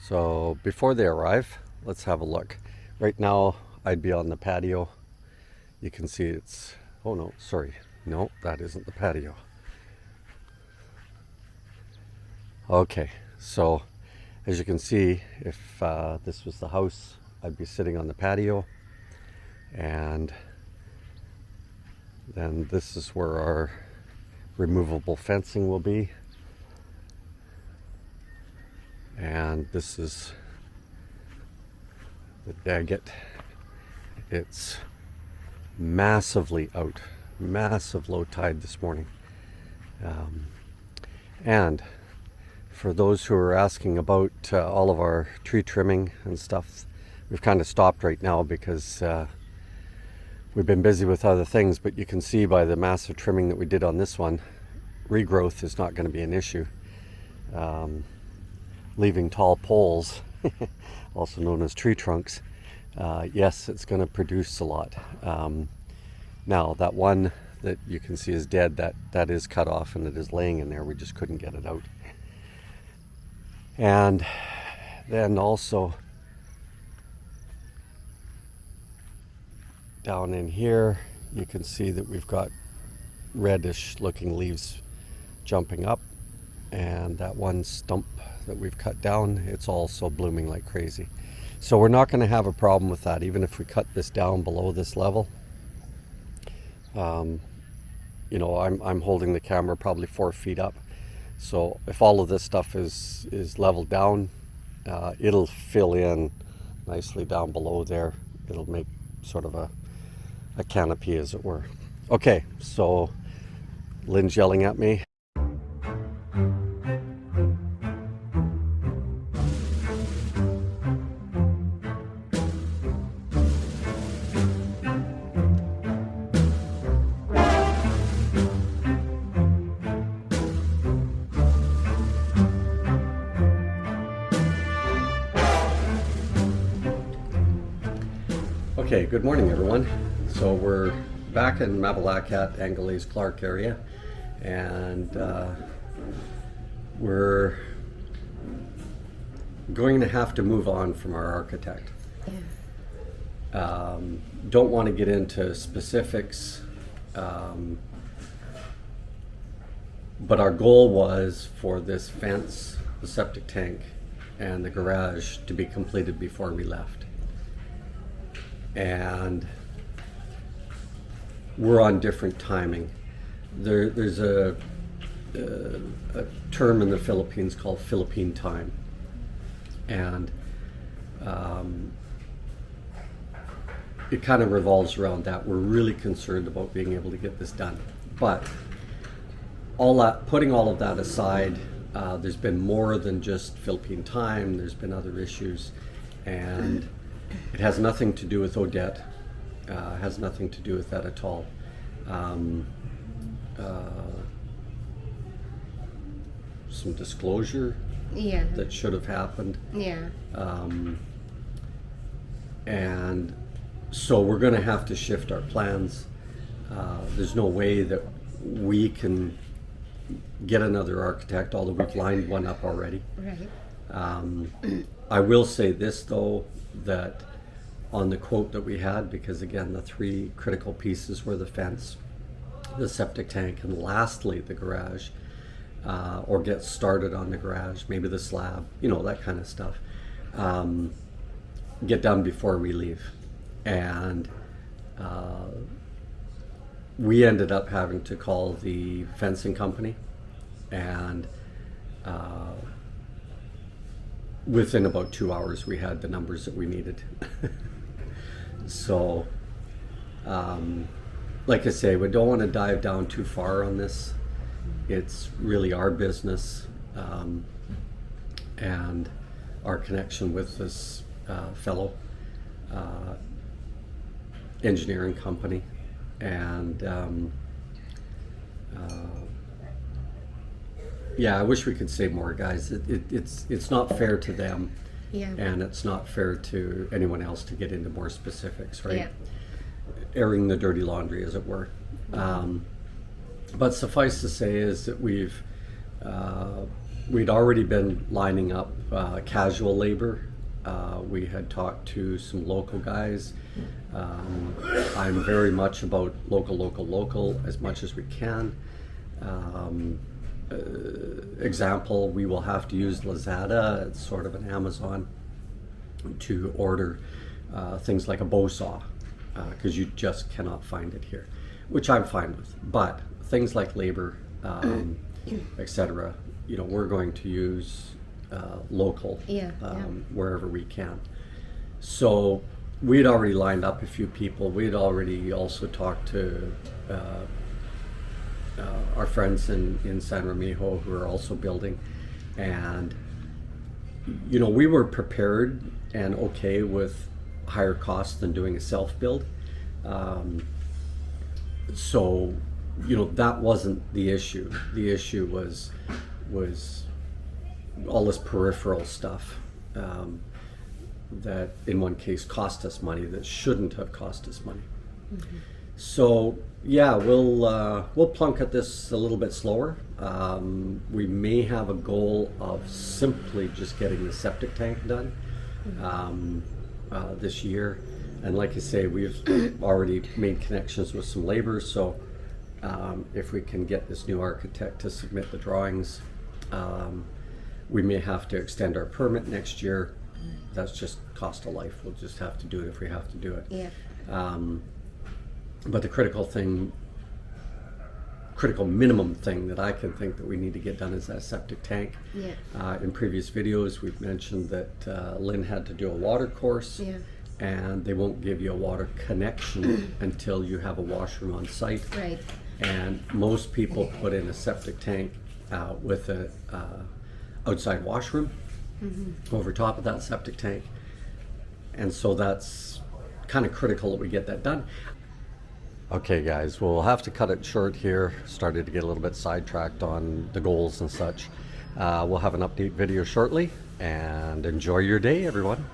So before they arrive, let's have a look. Right now, I'd be on the patio. You can see it's, oh no, sorry. No, that isn't the patio. Okay, so as you can see, if this was the house, I'd be sitting on the patio, and then this is where our removable fencing will be. And this is the Daggett. It's massively out, massive low tide this morning. And for those who are asking about all of our tree trimming and stuff, we've kind of stopped right now because we've been busy with other things, but you can see by the massive trimming that we did on this one, regrowth is not going to be an issue. Leaving tall poles, also known as tree trunks, yes, it's going to produce a lot. Now, that one that you can see is dead, that is cut off and it is laying in there. We just couldn't get it out. And then also down in here, you can see that we've got reddish looking leaves jumping up, and that one stump that we've cut down, it's also blooming like crazy. So we're not going to have a problem with that, even if we cut this down below this level. You know, I'm holding the camera probably 4 feet up, so if all of this stuff is leveled down, it'll fill in nicely down below there. It'll make sort of a canopy, as it were. Okay, so Lynn's yelling at me. Okay, good morning everyone. So we're back in Mabalacat, Angeles, Clark area, and we're going to have to move on from our architect. Yeah. Don't want to get into specifics, but our goal was for this fence, the septic tank, and the garage to be completed before we left. And we're on different timing. There's a term in the Philippines called Philippine time, and it kind of revolves around that. We're really concerned about being able to get this done, but putting all of that aside, there's been more than just Philippine time. There's been other issues, and it has nothing to do with Odette. Has nothing to do with that at all. Some disclosure that should have happened. Yeah. And so we're going to have to shift our plans. There's no way that we can get another architect, although we've lined one up already. Right. I will say this though, that on the quote that we had, because again, the 3 critical pieces were the fence, the septic tank, and lastly the garage, or get started on the garage, maybe the slab, you know, that kind of stuff, get done before we leave. And we ended up having to call the fencing company, and within about 2 hours we had the numbers that we needed. So like I say, we don't want to dive down too far on this. It's really our business, and our connection with this fellow engineering company, and yeah, I wish we could say more, guys. It's not fair to them, and it's not fair to anyone else to get into more specifics, right? Yeah. Airing the dirty laundry, as it were. But suffice to say is that we've we'd already been lining up casual labor. We had talked to some local guys. I'm very much about local as much as we can. Example, we will have to use Lazada, it's sort of an Amazon, to order things like a bow saw, because you just cannot find it here, which I'm fine with. But things like labor, etc., we're going to use local wherever we can. So we'd already lined up a few people. We'd already also talked to our friends in San Remijo who are also building, and we were prepared and okay with higher costs than doing a self-build. So that wasn't the issue. The issue was all this peripheral stuff that in one case cost us money that shouldn't have cost us money. Mm-hmm. So yeah, we'll plunk at this a little bit slower. We may have a goal of simply just getting the septic tank done this year. And like I say, we've already made connections with some labor. So if we can get this new architect to submit the drawings, we may have to extend our permit next year. That's just cost of life. We'll just have to do it if we have to do it. Yeah. But the critical minimum thing that I can think that we need to get done is that septic tank. Yeah. In previous videos, we've mentioned that Lynn had to do a water course, and they won't give you a water connection until you have a washroom on site. Right. And most people put in a septic tank with a outside washroom over top of that septic tank, and so that's kind of critical that we get that done. Okay guys, we'll have to cut it short here. Started to get a little bit sidetracked on the goals and such. We'll have an update video shortly, and enjoy your day everyone.